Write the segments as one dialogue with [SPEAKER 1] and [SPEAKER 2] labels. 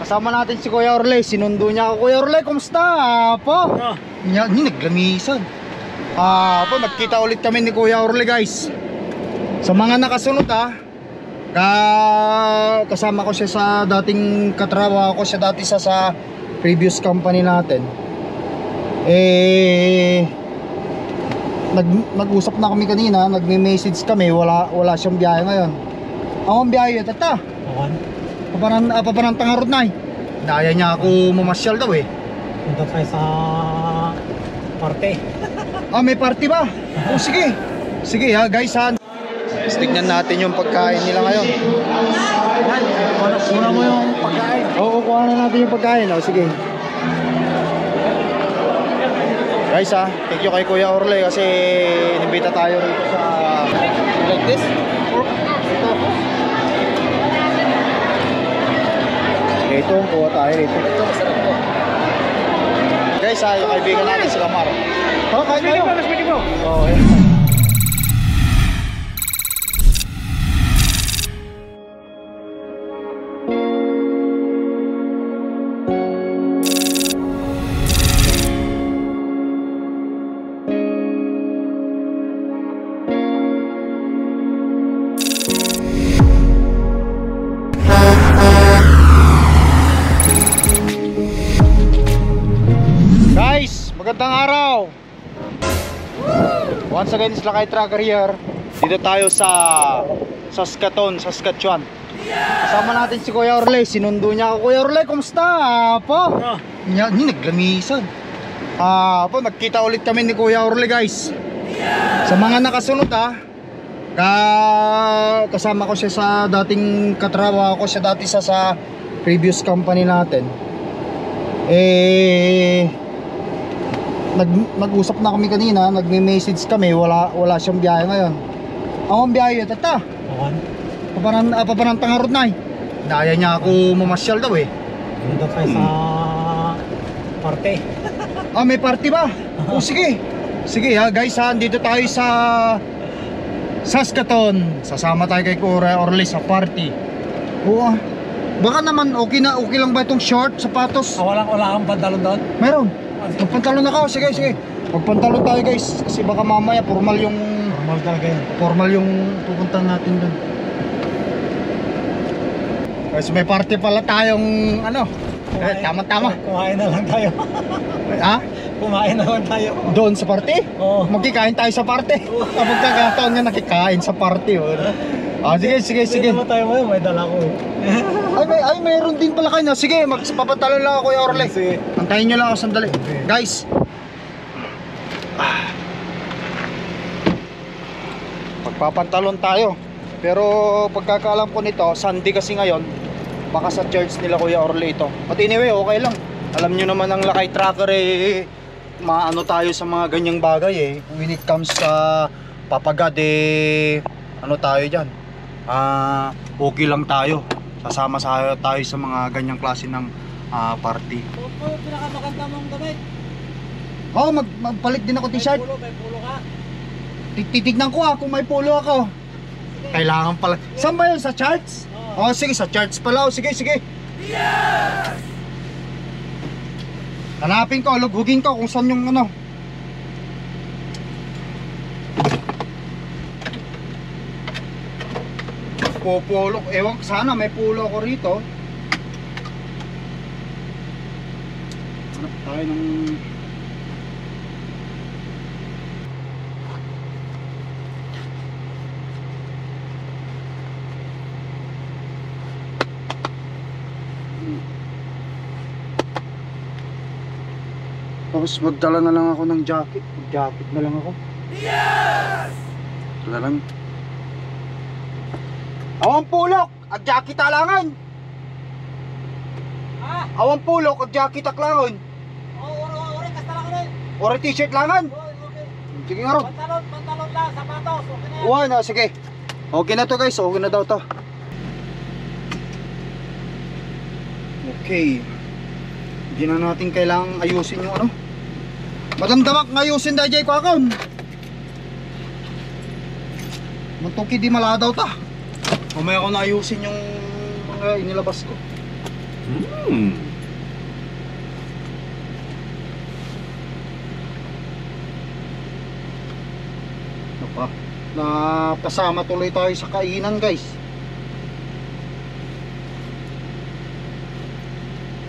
[SPEAKER 1] kasama natin si Kuya Orle. Sinundo niya ako. Kuya Orle, kumusta po? Yan, naglamisan. Po, nagkita ulit kami ni Kuya Orle, guys. Sa mga nakasunod kasama ko siya sa dating katrabaho ko siya dati sa previous company natin. Nag-usap na kami kanina, nagme-message kami, wala siyang biyahe ngayon. Ang biyahe yun, tata. Papanang tangarod na eh. Daya niya ako mamasyal daw eh.
[SPEAKER 2] Punta tayo sa party.
[SPEAKER 1] May party ba? Sige. Sige guys tignan natin yung pagkain nila ngayon.
[SPEAKER 2] Kuna mo yung pagkain.
[SPEAKER 1] Oo, kuha na natin yung pagkain. Sige. Guys thank you kay Kuya Orle kasi inibita tayo rito sa like this. Ito, kuha tayo rito. Guys yung kaibigan natin sila Maro. Kain tayo. Magandang araw. Once again, it's Lakay Tracker here. Dito tayo sa Saskatchewan. Kasama natin si Kuya Orle. Sinundo niya ako. Kuya Orle, kumusta po? Yan, naglamisan. Po, nagkita ulit kami ni Kuya Orle, guys. Sa mga nakasunod kasama ko siya sa dating katrabaho ko siya dati sa previous company natin. Nag-usap na kami kanina, nagme-message kami, wala siyang biyahe ngayon. Ang biyahe yun, tata. Papanang tangarod na eh. Daya niya ako mamasyal daw eh.
[SPEAKER 2] Punta tayo sa party.
[SPEAKER 1] May party ba? Sige. Sige guys dito tayo sa Saskatoon. Sasama tayo kay Kuya Orle sa party. Baka naman okay lang ba itong short, sapatos?
[SPEAKER 2] Wala kang pantalon doon?
[SPEAKER 1] Meron. Magpantalon ako, sige. Magpantalon tayo guys, kasi baka mamaya formal
[SPEAKER 2] talaga yun.
[SPEAKER 1] Formal yung pupunta natin doon. Kasi may party pala tayong tama-tama.
[SPEAKER 2] Kumain na lang tayo. Kumain na lang tayo.
[SPEAKER 1] Doon sa party?
[SPEAKER 2] Oo.
[SPEAKER 1] Magkikain tayo sa party. Magkakataon nga nakikain sa party. Sige.
[SPEAKER 2] Hindi naman tayo ngayon, may dala ko.
[SPEAKER 1] Ay, mayroon din pala kayo. Sige, magpapatalon lang ako, Kuya Orle.
[SPEAKER 2] Sige.
[SPEAKER 1] Antayin nyo lang ako sandali. Guys, magpapantalon tayo. Pero pagkakaalam ko nito, Sunday kasi ngayon, baka sa church nila Kuya Orle ito. But anyway, okay lang. Alam nyo naman ang Lakay Tracker maano tayo sa mga ganyang bagay when it comes sa papagad tayo dyan. Okay lang tayo. Sasama tayo sa mga ganyang klase ng party.
[SPEAKER 2] Pinakamaganda mong damit.
[SPEAKER 1] Magpalit din ako t-shirt.
[SPEAKER 2] May pulo ka.
[SPEAKER 1] Titignan ko kung may pulo ako. Kailangan pala. Saan ba yun? Sa charts? Sige, sa charts pala. Sige. Yes! Hanapin ko, lughugin ko kung saan yung pulo. Ewan, sana may pulo ako rito. Hanap tayo ng tapos magdala na lang ako ng jacket. Jacket na lang ako. Yes! Wala lang. Awang pulok, at jacket alangan. Awang pulok, at jacket aklangon.
[SPEAKER 2] Ore, kasta lang rin.
[SPEAKER 1] Ore t-shirt langan. Sige nga ron.
[SPEAKER 2] Pantalon lang, sapatos. Okay na yan.
[SPEAKER 1] Sige. Okay na to guys, okay na daw to. Okay. Hindi na natin kailangang ayusin yung madamdamak ngayusin da jay ko akon. Muntuki di mala daw ta. Mamaya ko na ayusin yung mga inilabas ko. Napa, napasama tuloy tayo sa kainan guys.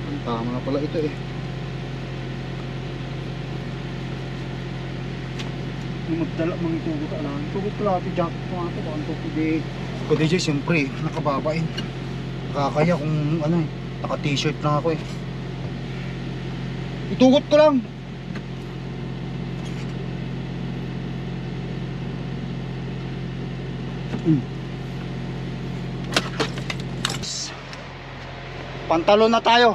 [SPEAKER 1] Ang tama na pala ito eh. Yung magdala mga tugot alam. Tugot pala ito jacket ko nga ito. Bakang tugot eh. Kundi dyan siyempre nakababain. Nakakaya kung ano eh. Naka t-shirt lang ako eh. Itugot ko lang. Pantalon na tayo.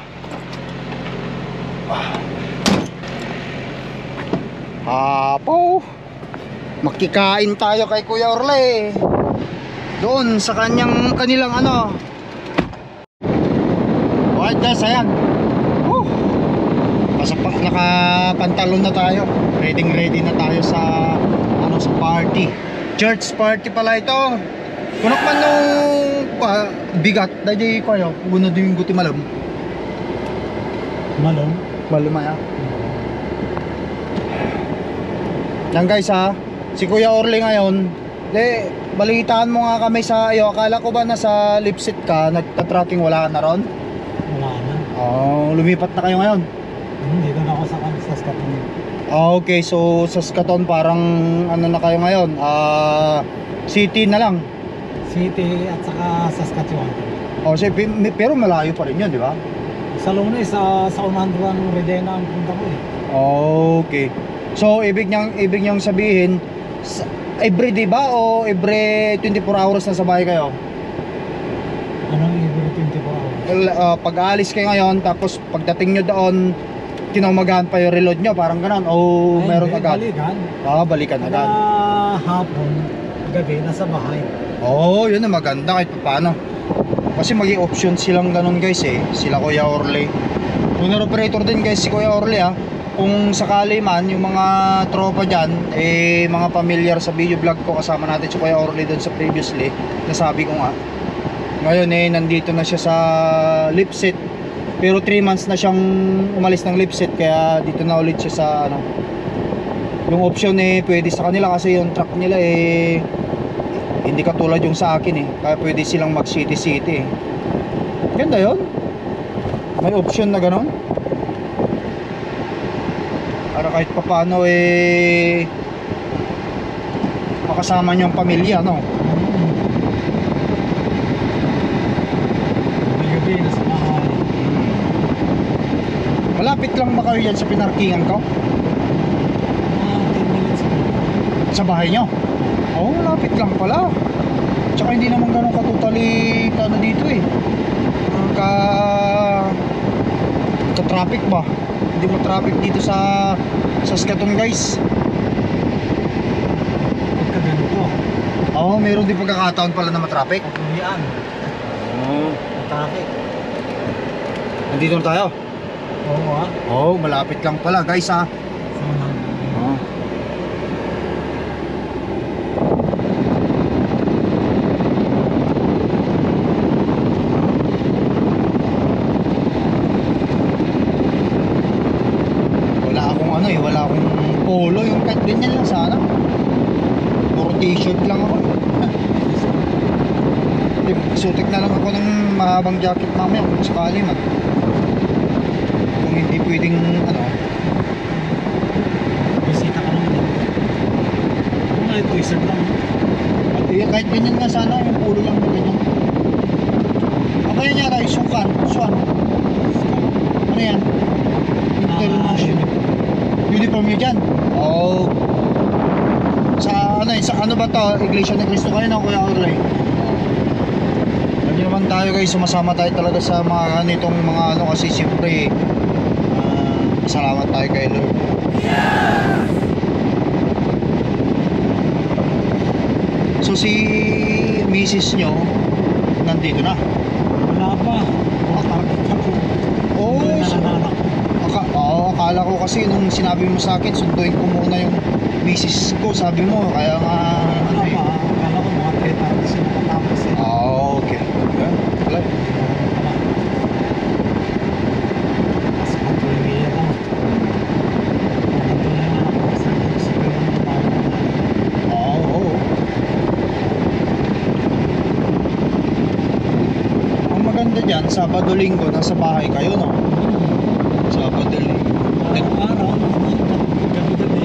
[SPEAKER 1] Apo, makikain tayo kay Kuya Orle doon sa kanilang ano. Alright guys, ayan. Nakapantalon na tayo. Ready na tayo sa ano, sa party. Church party pala ito. Kunak man nung bigat dahil kayo una din guti malam. Malam ya. Yan guys ha, si Kuya Orle ngayon, balitaan mo nga kami sa iyo. Akala ko ba nasa Lipsit ka, nagta-tracking, wala ka na ron?
[SPEAKER 2] Wala na.
[SPEAKER 1] Oh, lumipat na kayo ngayon?
[SPEAKER 2] Dito na ako sa Saskatoon.
[SPEAKER 1] Okay, so Saskatoon parang ano na kayo ngayon? City na lang.
[SPEAKER 2] City at saka Saskatchewan.
[SPEAKER 1] Oh, pero malayo pa rin yun, di ba?
[SPEAKER 2] Sa Lunes, sa unahan ng Regina ang punta ko eh.
[SPEAKER 1] Okay. So ibig niyang sabihin everyday ba o every 24 hours na sa bahay kayo?
[SPEAKER 2] Anong every 24 hours?
[SPEAKER 1] Pag aalis kayo ngayon tapos pagdating nyo doon kinamagahan pa yung reload nyo, parang ganon o meron agad?
[SPEAKER 2] Balikan.
[SPEAKER 1] Balikan agad.
[SPEAKER 2] Hapon, gabi, nasa bahay.
[SPEAKER 1] Yun na maganda kahit paano. Kasi maging option silang ganon guys eh. Sila Kuya Orle. Owner operator din guys si Kuya Orle ha. Kung sakali man yung mga tropa dyan mga familiar sa video vlog ko, kasama natin si Kuya Orle doon sa previously, nasabi ko nga ngayon nandito na siya sa Lipsit, pero 3 months na siyang umalis ng Lipsit, kaya dito na ulit siya sa ano, yung option pwede sa kanila kasi yung truck nila hindi katulad yung sa akin kaya pwede silang mag city ganda yun, may option na ganon para kahit papaano makasama niyo ang pamilya, no?
[SPEAKER 2] Gabi, nasa bahay.
[SPEAKER 1] Malapit lang ba kayo yan sa pinarkingan ko?
[SPEAKER 2] 10 minutes.
[SPEAKER 1] Sa bahay niyo? Malapit lang pala. Tsaka hindi naman ganun katutali ano dito ka-traffic ba? Hindi mo traffic dito sa Saskatoon guys.
[SPEAKER 2] Pagka ganito.
[SPEAKER 1] Meron din pagkakataon pala na matraffic.
[SPEAKER 2] Patulian. Traffic.
[SPEAKER 1] Nandito na tayo.
[SPEAKER 2] Oo
[SPEAKER 1] Malapit lang pala guys ha. Wala akong polo, yung kahit ganyan lang sana. Puro t-shirt lang ako. Sutik na lang ako ng mahabang jacket mamaya kung sakali man. Kung hindi pwedeng ano.
[SPEAKER 2] Bisita ka naman. Kung nga ito, t-shirt lang.
[SPEAKER 1] Kahit ganyan nga sana, yung polo lang na ganyan. Ano yan yata, sukan? Ano yan? Uniform nyo dyan? Sa ano ba to? Iglesia ni Cristo kayo na Kuya Orle? Lagi naman tayo guys, sumasama tayo talaga sa mga ganitong mga ano, kasi siyempre salamat tayo kay Lord. So si Mrs. nyo nandito na?
[SPEAKER 2] Wala pa. Makatarget ka po.
[SPEAKER 1] Akala ko kasi nung sinabi mo sa akin, sunduin ko muna yung misis ko, sabi mo, kaya nga
[SPEAKER 2] Wala pa. Akala ko mga 3 times yung nakatapos
[SPEAKER 1] okay. Wala. Sabado-Linggo, nasa bahay kayo, no? Sabado-Linggo.
[SPEAKER 2] Araw-araw, gabi-gabi.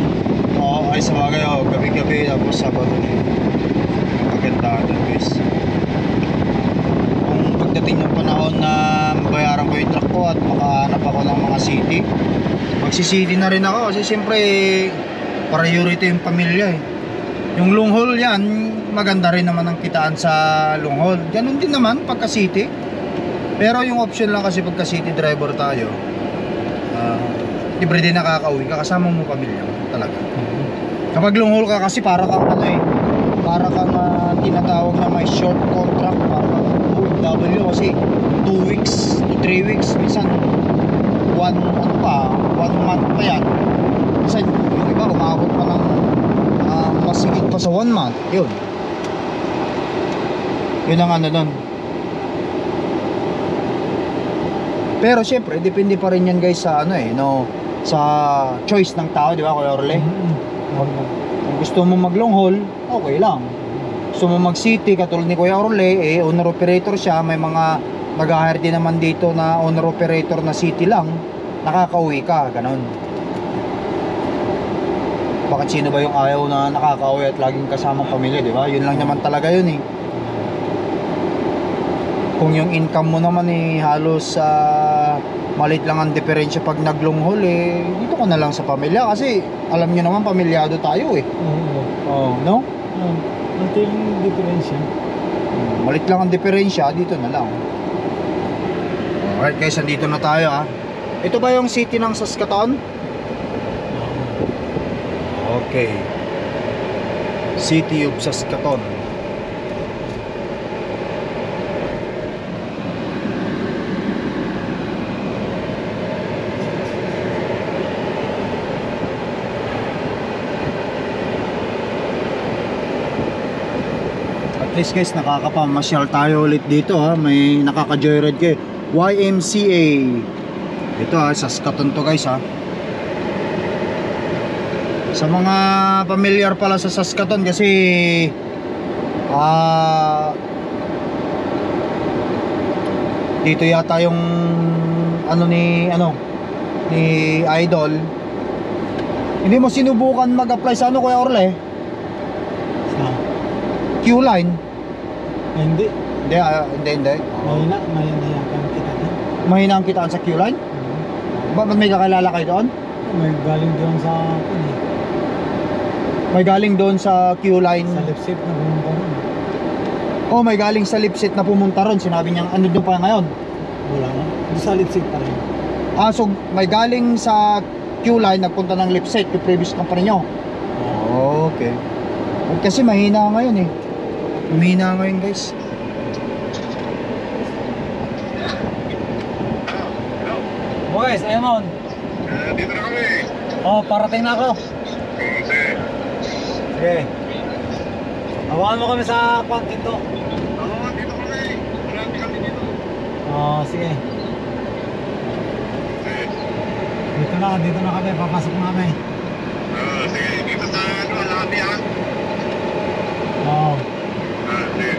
[SPEAKER 1] Oo, ay sa bagay, gabi-gabi, tapos Sabado-Linggo. Maganda doon, guys. Kung pagdating ng panahon na bayaran ko yung truck ko at makahanap ako ng mga city, magsi-city na rin ako kasi siyempre priority yung pamilya eh. Yung long haul yan, maganda rin naman ang kitaan sa long haul. Ganun din naman pagka city. Pero yung option lang kasi pagka city driver tayo, libre din nakakauwi ka, kasama mo pamilya talaga. Kapag long haul ka kasi para kang ano eh, para kang tinatawag na may short contract, para kang OFW kasi 2 weeks to 3 weeks, minsan 1 month pa yan. Minsan yung iba umabot pa ng masigit pa sa 1 month. Yun ang ano nun. Pero syempre depende pa rin yan guys sa ano eh, no, sa choice ng tao, di ba Kuya Orle? Kung gusto mo mag long haul, okay lang. Gusto mo mag city, katulad ni Kuya Orle, eh owner operator siya, may mga nag-hire din naman dito na owner operator na city lang, nakakauwi ka, ganon. Bakit sino ba yung ayaw na nakakauwi at laging kasama pamilya, di ba? Yun lang naman talaga yun eh. Kung yung income mo naman eh halos malit lang ang diferensya pag nag-long haul eh, dito ka na lang sa pamilya kasi alam nyo naman pamilyado tayo eh. Oh, no?
[SPEAKER 2] Ito yung diferensya.
[SPEAKER 1] Malit lang ang diferensya, dito na lang. Alright guys, andito na tayo ha. Ito ba yung city ng Saskatoon? Okay. City of Saskatoon. At least guys, nakakapamasyal tayo ulit dito ha. May nakaka-joyride kayo. YMCA. Ito ha, Saskatoon to guys ha. Sa mga familiar pala sa Saskatoon kasi dito yata yung ni Idol. Hindi mo sinubukan mag-apply sa ano Kuya Orle?
[SPEAKER 2] Sa
[SPEAKER 1] Q-Line?
[SPEAKER 2] hindi.
[SPEAKER 1] Hindi.
[SPEAKER 2] Mahina ang kita din.
[SPEAKER 1] Mahina ang kitaan sa Q-Line? Ba't may kakilala kayo doon?
[SPEAKER 2] May galing doon sa
[SPEAKER 1] May galing doon sa Q-Line.
[SPEAKER 2] sa left side na pumunta ron.
[SPEAKER 1] Oh, may galing sa Lipsit na pumunta ron. Sinabi niya, ano doon pa ngayon?
[SPEAKER 2] Wala na. Doon sa left side pa rin.
[SPEAKER 1] So may galing sa Q-Line, nagpunta ng Lipsit, yung previous company nyo. Okay. Kasi mahina ngayon eh. Humina ngayon guys.
[SPEAKER 2] Boys, ayun mon.
[SPEAKER 3] Dito na kami.
[SPEAKER 2] Parating na ako. Sige. Hawakan mo kami sa content to.
[SPEAKER 3] Dito kami. Marami kami dito.
[SPEAKER 2] Sige. Dito na kami, papasok na kami.
[SPEAKER 3] Sige, dito sa lobby ha. Sige.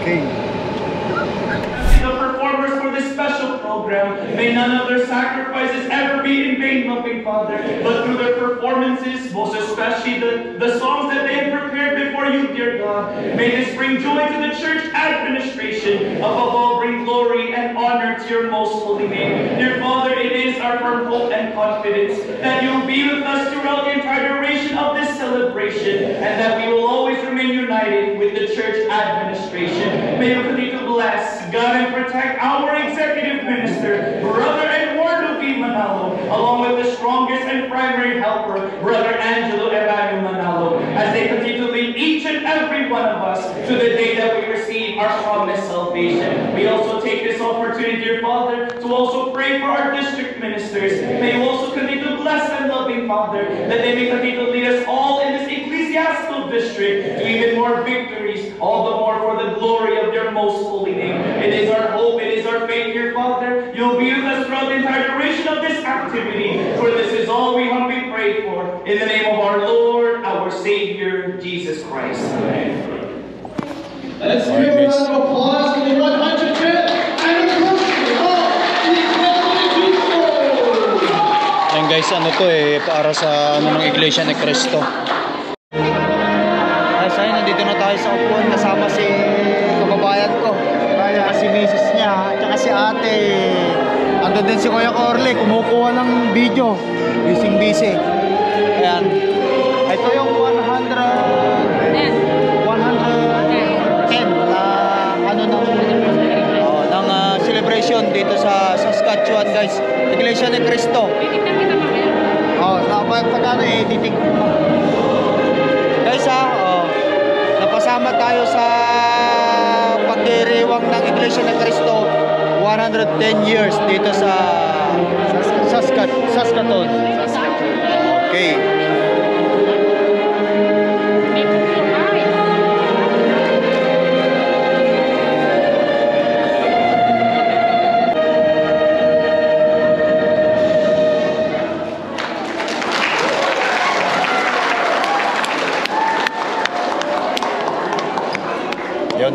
[SPEAKER 1] Okay.
[SPEAKER 4] The performers for this special program, may none of their sacrifices ever be in vain, loving Father, but through their performances, most especially the songs that they have prepared before you, dear God, may this bring joy to the church administration, above all bring glory and honor to your most holy name. Dear Father, it is our firm hope and confidence that you will be with us throughout the entire duration of this celebration, and that we will always remain united with the church administration. May you continue to bless, guide, and protect our executive minister, Brother Eduardo V. Manalo, along with the strongest and primary helper, Brother Angelo Emmanuel Manalo, as they continue to lead each and every one of us to the day that we receive our promised salvation. We also take this opportunity, dear Father, to also pray for our district ministers. May you also continue to bless them, loving Father, that they may continue to lead us all in this ecclesiastical district to even more victories, all the more for the glory of your most holy name. It is our hope, it is our faith, dear Father, you'll be with us throughout the entire duration of this activity, prayed for. In the name of our Lord, our Savior, Jesus Christ.
[SPEAKER 5] Let's give a round of applause for the 105th anniversary of the Catholic People!
[SPEAKER 1] Ayan guys, ano to para sa ano ng Iglesia ni Cristo. Guys, ayun, nandito na tayo sa upuan kasama si kababayan ko. Kaya si misis niya, at saka si ate. Ando din si Kuya Corley, kumukuha ng video. Busy. Ayan. Ito yung 110 na ng celebration dito sa Saskatchewan, guys. Iglesia ni Cristo. Pagkano editing ko. Guys napasama tayo sa pagdiriwang ng Iglesia ni Cristo 110 years dito sa Saskatoon. Okay. Yun.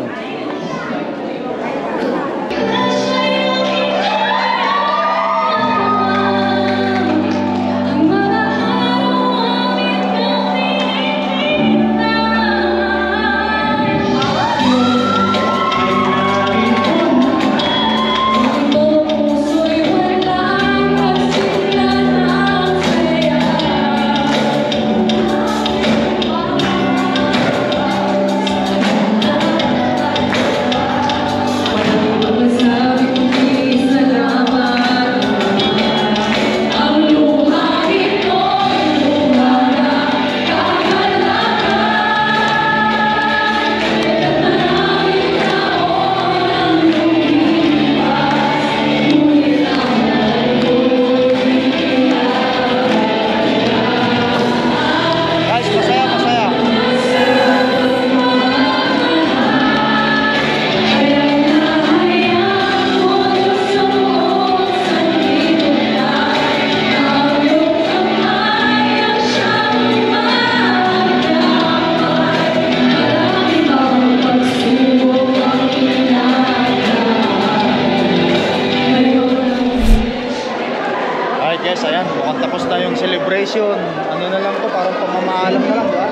[SPEAKER 1] Celebration, ano na lang to, parang pamamaalam na lang, diba?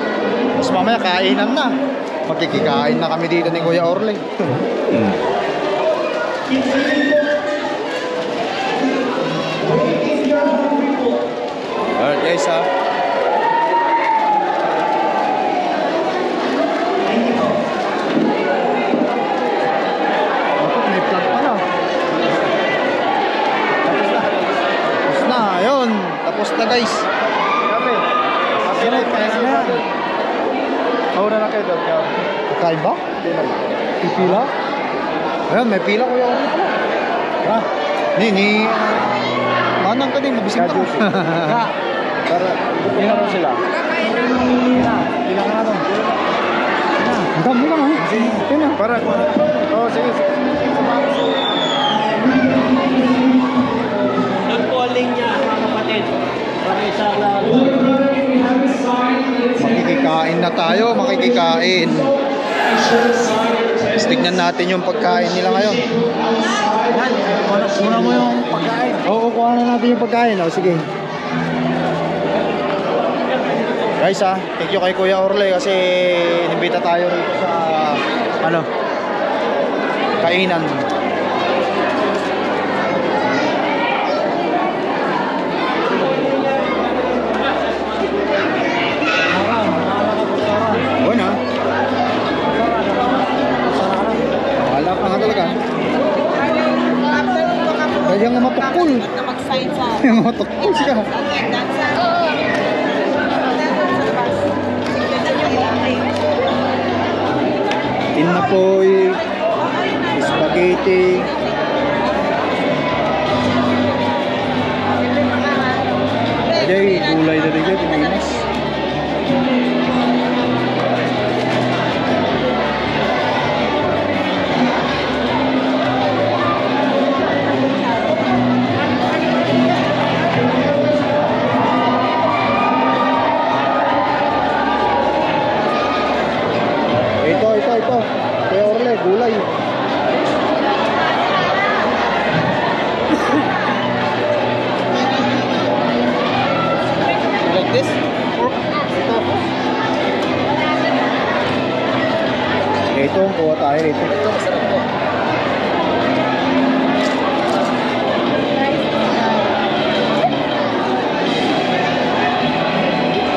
[SPEAKER 1] Tapos mamaya kainan na. Magkikikain na kami dito ni Kuya Orly. Alright guys, may plug pa na. Tapos na, ayun. Tapos na guys. Kami. Happy night, kaya na. Mauna na kayo doon. Kakain ba? Pipila? Ayun, may pila Kuya Orly pala. Ha? Ni manang ka din, mabising ka. Para, pila ko sila. Pila ka na doon. Ang dami lang ha? Pila. Para, sige.
[SPEAKER 2] Nag-calling niya mga kapatid. Para isang lang.
[SPEAKER 1] Makikikain na tayo, makikikain. Tignan natin yung pagkain nila ngayon.
[SPEAKER 2] Una mo yung pagkain.
[SPEAKER 1] Oo, kuha na natin yung pagkain. Sige. Guys thank you kay Kuya Orly kasi inimbita tayo rito sa kainan. Yang matukul. Yang matukul siya. Tinapoy, spaghetti. Jadi gulay na rin dyan, Pinas. gulay. Like this? Ito, kuha tayo ito. Ito, masarap to.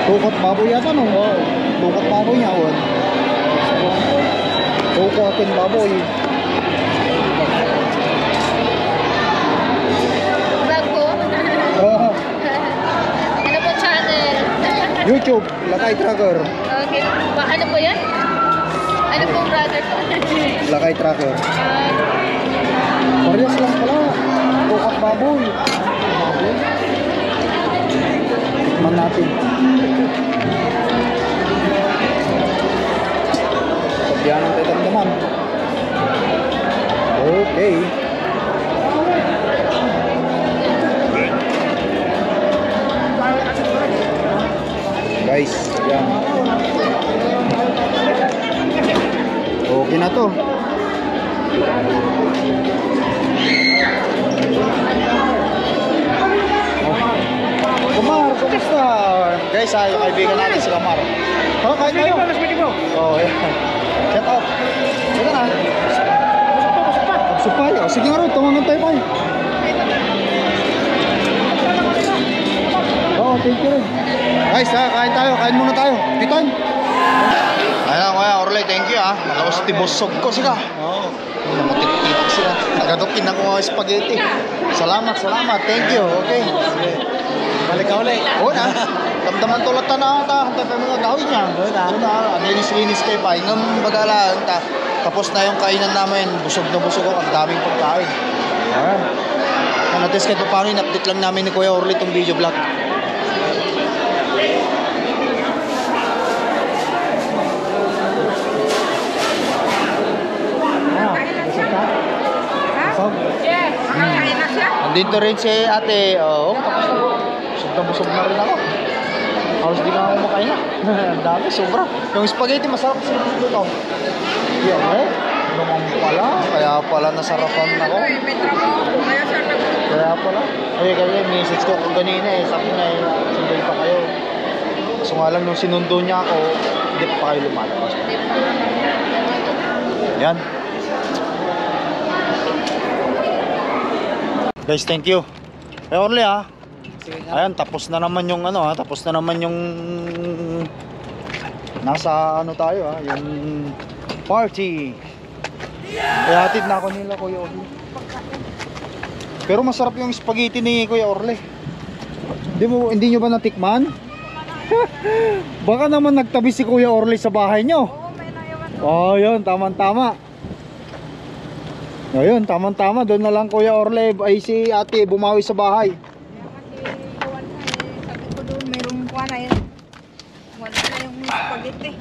[SPEAKER 1] Tukot baboy yata, no? Oo. Tukot baboy niya, oh. Tukotin baboy.
[SPEAKER 6] Vlog ko?
[SPEAKER 1] Oh,
[SPEAKER 6] Ano po channel?
[SPEAKER 1] YouTube, Lakay Tracker.
[SPEAKER 6] Okay. Ano po yan? Ano po brother ko?
[SPEAKER 1] Lakay Tracker. Parehas lang pala. Tukot baboy. Baboy. Tikman natin. Yan ang tatamdaman. Okay. Guys, yan. Okay na to. Kumar, kumusta? Guys, yung kaibigan natin si Kumar. Oh, kain tayo. Oh, yan. Shut up. Sige na. Supay. Oh, sige nga rin, tumangan tayo pa. Oh, thank you rin. Guys, kain tayo. Kain muna tayo. Piton. Ayan, kuya Orle, thank you ha. Nalaos tibosog ko sila. Oo. Nakatitik sila. Nagadukin ako mga spaghetti. Salamat. Thank you. Okay. Balik ka ulit. Oo na. Damdaman tulad na ta. Hantay pa mga gawin niya. Oo na. Linis kayo pa. Ingam bagala. Tapos na yung kainan namin. Busog na busog ako. Ang daming pagkain. Ayan. Natis kahit pa paano in-update lang namin ni Kuya Orle itong video vlog. Nandito rin si ate. Oo, busog na rin ako. Halos di na ako makain na. Ang dami, sobra. Yung spaghetti, masarap sa dito. Yan eh. Naman pala. Kaya pala nasarapan ako. Kaya pala. Kaya message ko kung ganina eh. Sabi na eh, sundan pa kayo. So nga lang nung sinundo niya ako, hindi pa kayo lumalabas. Yan. Guys, thank you. Eh Orle ha. Ayan, tapos na naman yung ano ha, tapos na naman yung nasa ano tayo ha, yung party. Eh hatid na ako nila Kuya Orle. Pero masarap yung spaghetti ni Kuya Orle. Hindi nyo ba natikman? Baka naman nagtabi si Kuya Orle sa bahay nyo. Oh, yun, tama-tama. Ayun, tama-tama. Doon na lang Kuya Orle ay si ate bumawi sa bahay.
[SPEAKER 7] Sabi ko doon, mayroong kuha na yun. Wala na yung spaghetti.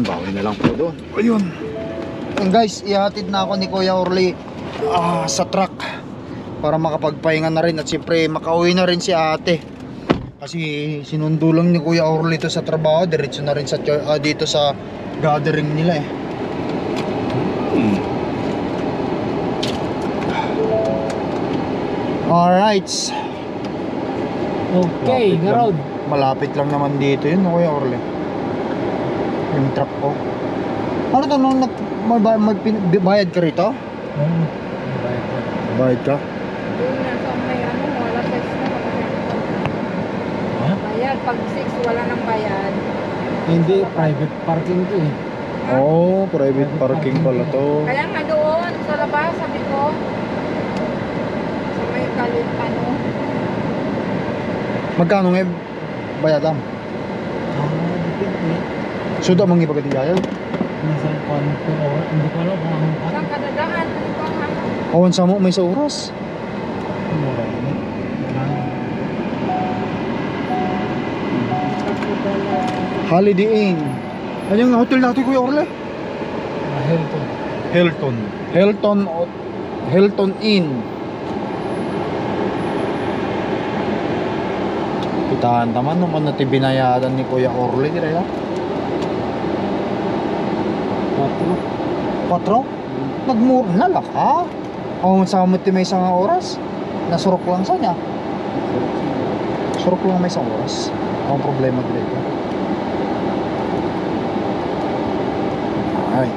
[SPEAKER 1] Bawi na lang po doon. Ayun. And guys, ihatid na ako ni Kuya Orle sa truck para makapagpahinga na rin at siyempre makauwi na rin si ate. Kasi sinundo lang ni Kuya Orle ito sa trabaho. Diretso na rin sa dito sa gathering nila eh. Alright.
[SPEAKER 2] Okay, road.
[SPEAKER 1] Malapit lang naman dito yun, Kuya Orle. Yung truck ko. Ano to, nung bayad ka rito? Bayad ka?
[SPEAKER 7] Doon na sa may ano, wala 6 na bayad. Pag 6, wala nang bayad.
[SPEAKER 2] Hindi, private parking to eh.
[SPEAKER 1] Oh, private parking pala to.
[SPEAKER 7] Kaya nga doon, sa labas, sabi ko. Sa may kalit, ano.
[SPEAKER 1] Magkano nga bayadam? Suda mong ipagatiyayan?
[SPEAKER 2] Nasa kwan ko, hindi ko alam kung anong kwan.
[SPEAKER 7] Saan kadadaan? Ano ba ang ano?
[SPEAKER 1] Awan sa mo, may sa oras.
[SPEAKER 2] Mura yun.
[SPEAKER 1] Holiday Inn. Ano yung hotel natin Kuya Orle?
[SPEAKER 2] Hilton.
[SPEAKER 1] Hilton Inn. Kitahan naman naman natin binayadan ni Kuya Orle dire ha. Nagmuro na laka. O sa mo may isang oras. Nasurok lang sa niya. Surok lang may isang oras. Ang problema dito. Ay.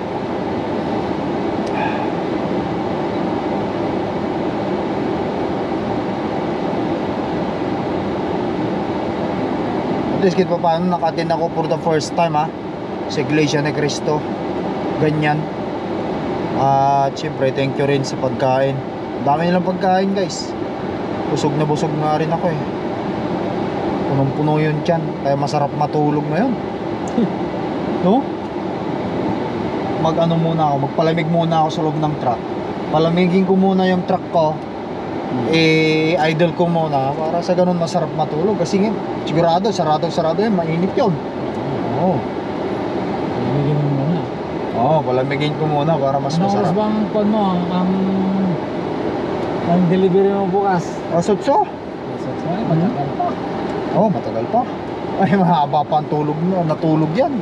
[SPEAKER 1] At least kahit pa paano naka-attend ako for the first time sa Iglesia ni Cristo. Ganyan. At syempre thank you rin sa pagkain. Dami nilang pagkain guys. Busog na rin ako eh. Punong-puno yun tiyan. Kaya masarap matulog ngayon. No? Mag-ano muna ako, magpalamig muna ako sa loob ng truck. Palamigin ko muna yung truck ko. Idle ko muna para sa ganun masarap matulog. Kasi nga, sigurado, sarado yan, mainit yun. Oo.
[SPEAKER 2] Palamigin mo muna.
[SPEAKER 1] Oo, palamigin ko muna para mas
[SPEAKER 2] Ano oras
[SPEAKER 1] masarap.
[SPEAKER 2] bang kon mo? Ang delivery mo bukas?
[SPEAKER 1] Sutso?
[SPEAKER 2] Ay, matagal pa.
[SPEAKER 1] Oo, matagal pa. Ay, mahaba pa ang tulog mo. Natulog yan.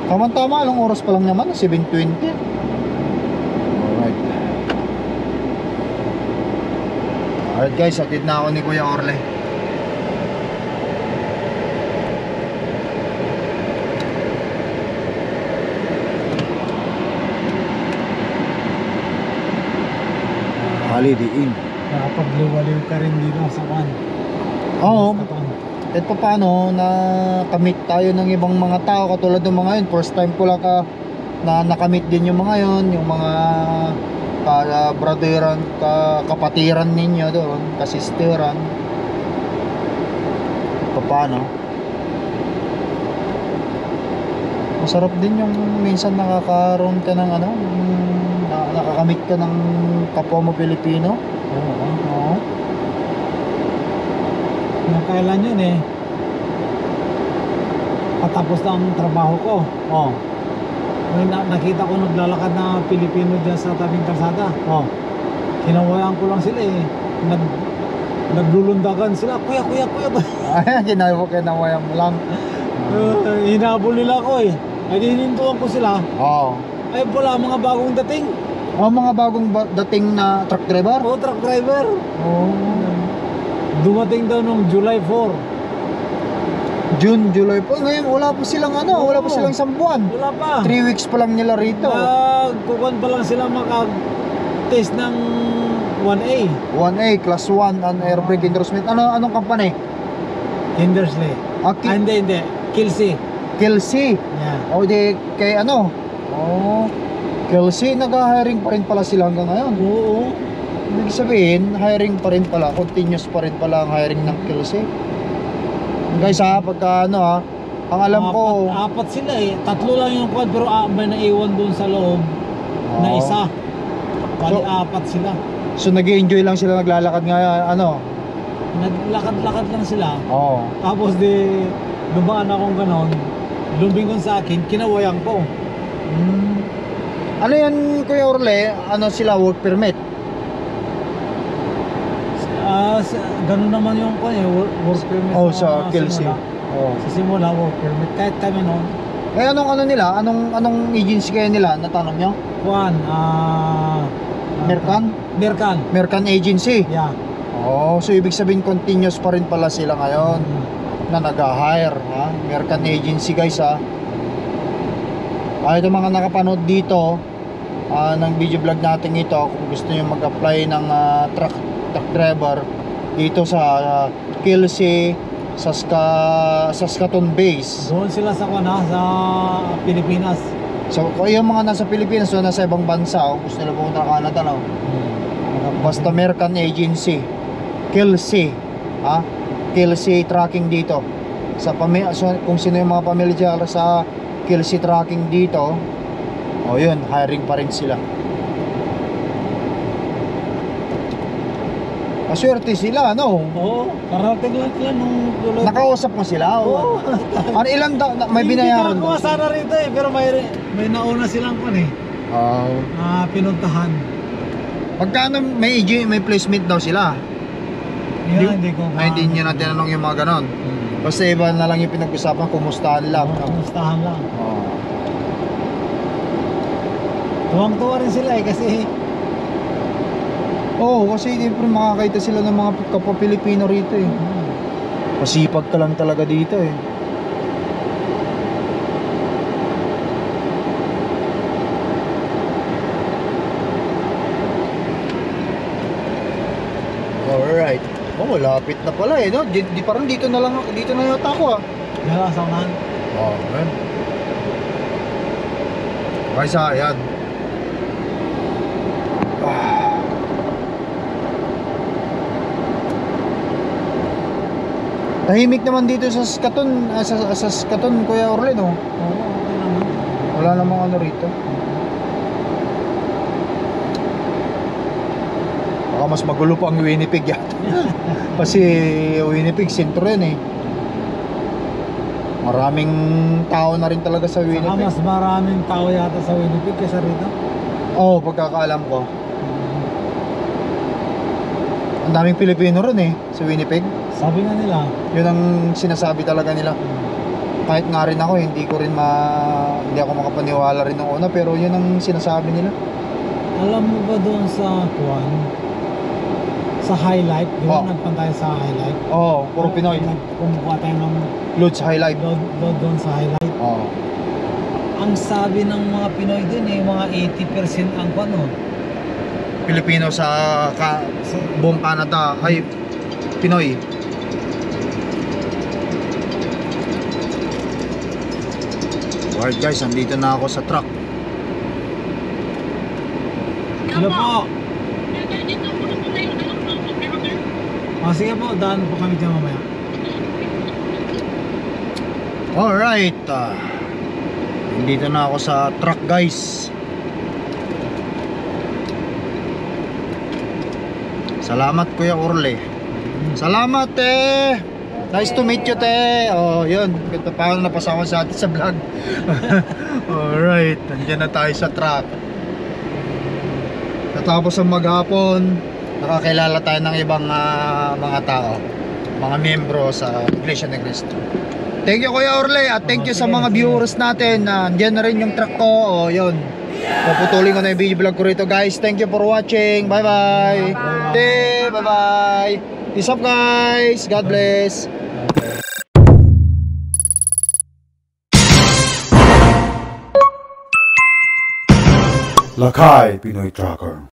[SPEAKER 1] Tama-tama, alang oras pa lang naman, 7:20. Alright. Alright guys, atid na ako ni Kuya Orle. Holiday Inn.
[SPEAKER 2] Nakapagliwaliw ka rin dito sa kan.
[SPEAKER 1] Oo. At paano na kamit tayo ng ibang mga tao katulad ng mga yun. First time ko lang na nakamit din yung mga yun, yung mga brotheran, kapatiran ninyo doon, kasisteran. Paano? Masarap din yung minsan nakakaroon ka ng nakakamit ka ng kapwa mo Pilipino. Oo.
[SPEAKER 2] Kailan yun eh, patapos na ang trabaho ko. May nakita ko naglalakad na Pilipino dyan sa tabing kalsada. Kinawayan ko lang sila eh. Naglulundagan sila. Kuya.
[SPEAKER 1] Ay, kinawayan mo lang.
[SPEAKER 2] Hinabol nila ako eh. Ay hinintuan ko sila.
[SPEAKER 1] Oo.
[SPEAKER 2] Ay wala, mga bagong dating.
[SPEAKER 1] Mga bagong dating na truck driver?
[SPEAKER 2] Truck driver. Dumating daw nung July 4.
[SPEAKER 1] June, July po. Ngayon wala pa silang wala pa silang isang buwan.
[SPEAKER 2] Wala pa.
[SPEAKER 1] 3 weeks pa lang nila rito.
[SPEAKER 2] Kukuhan pa lang sila makag-test ng 1A.
[SPEAKER 1] 1A, class 1 on air brake endorsement. Anong company?
[SPEAKER 2] Kindersley. Hindi. Kilsey.
[SPEAKER 1] Kelsey.
[SPEAKER 2] Yeah.
[SPEAKER 1] O di kay Kelsey, nag-hiring pa rin pala sila hanggang ngayon.
[SPEAKER 2] Oo.
[SPEAKER 1] Ibig sabihin, hiring pa rin pala, continuous pa rin pala ang hiring ng Kelsey. Guys pagka ang alam ko,
[SPEAKER 2] apat sila eh. 3 lang yung quad pero may naiwan doon sa loob na isa. Bali, 4 sila.
[SPEAKER 1] So nag-i-enjoy lang sila, naglalakad nga
[SPEAKER 2] Naglakad-lakad lang sila.
[SPEAKER 1] Oo.
[SPEAKER 2] Tapos dumaan akong ganon. Lumbingon sa akin, kinawayan ko.
[SPEAKER 1] Ano yan Kuya Orle? Sila work permit?
[SPEAKER 2] Ganun naman yung work permit
[SPEAKER 1] sa Kelsey.
[SPEAKER 2] Simula. Sa simula, work permit. Kahit kami noon.
[SPEAKER 1] Anong nila? Anong agency kaya nila? Natanong nyo? Mercan Agency?
[SPEAKER 2] Yeah.
[SPEAKER 1] So ibig sabihin continuous pa rin pala sila ngayon na nag-hire. Mercan Agency guys ito mga nakapanood dito ng video vlog natin ito, kung gusto nyo mag-apply ng truck driver dito sa Kelsey, Saskatoon base.
[SPEAKER 2] Doon sila sa Pilipinas.
[SPEAKER 1] So yung mga nasa Pilipinas o nasa ibang bansa gusto nila pumunta ng Canada basta Mercan Agency Kelsey Kelsey Trucking dito so, kung sino yung mga pamilyar sa Kelsey Trucking dito yun, hiring pa rin sila. Maswerte sila,
[SPEAKER 2] Karating lang sila nung
[SPEAKER 1] nakausap mo sila? Ilan may binayaran
[SPEAKER 2] doon? Hindi sana rito eh, pero may nauna silang pinuntahan.
[SPEAKER 1] Pagkano may placement daw sila?
[SPEAKER 2] Hindi ko
[SPEAKER 1] hindi niya na tinanong yung mga ganon. Basta iba na lang yung pinag-usapan, kumustahan lang.
[SPEAKER 2] Kumustahan lang. Tuwang-tuwa rin sila eh kasi
[SPEAKER 1] Oo, kasi siyempre makakaita sila ng mga kapwa Pilipino rito eh. Masipag ka lang talaga dito eh. Alright. Oh, malapit na pala eh, no? Parang dito na lang ako, dito na yata ako ah.
[SPEAKER 2] Dala sa unahan.
[SPEAKER 1] Oh, man. Kaysa, ayan. Tahimik naman dito sa Skaton, sa Skaton, Kuya Orlen, oh.
[SPEAKER 2] Oo, okay naman.
[SPEAKER 1] Wala namang ano rito. Baka mas magulo pa ang Winnipeg yata. Kasi Winnipeg, sentro yan eh. Maraming tao na rin talaga sa
[SPEAKER 2] Saka
[SPEAKER 1] Winnipeg.
[SPEAKER 2] mas maraming tao yata sa Winnipeg kaysa rito.
[SPEAKER 1] Oo, pagkakaalam ko. Ang daming Pilipino rin eh, sa Winnipeg.
[SPEAKER 2] Sabi nga nila,
[SPEAKER 1] Yun ang sinasabi talaga nila. Kahit nga rin ako, hindi ako makapaniwala rin nung una, pero yun ang sinasabi nila.
[SPEAKER 2] alam mo ba doon sa Kuan? Sa highlight, di ba
[SPEAKER 1] Oh.
[SPEAKER 2] nagpantay sa highlight?
[SPEAKER 1] Oo, puro Pinoy.
[SPEAKER 2] Kumukuha tayo ng
[SPEAKER 1] Load sa highlight.
[SPEAKER 2] load doon sa highlight.
[SPEAKER 1] Oo.
[SPEAKER 2] Ang sabi ng mga Pinoy doon eh, mga 80% ang Kuan,
[SPEAKER 1] Pilipino sa buong Canada, ay Pinoy. Alright guys, andito na ako sa truck.
[SPEAKER 2] Hello po. Sige po, daan po kami dyan mamaya.
[SPEAKER 1] Alright, andito na ako sa truck guys. Salamat Kuya Orle. Salamat eh. Nice to meet you te. Oh, yun. Ganda pa napasama sa atin sa vlog. Alright, nandiyan na tayo sa truck. Natapos ang maghapon, nakakilala tayo ng ibang mga tao, mga miyembro sa Iglesia ni Cristo. Thank you Kuya Orle at thank you sa mga viewers natin. Nandiyan na rin yung truck ko. Oh, yun. Paputulin ko na yung video vlog ko rito guys. Thank you for watching. Bye bye. Bye bye. Peace up guys. God bless.
[SPEAKER 8] Lakay Pinoy Tracker.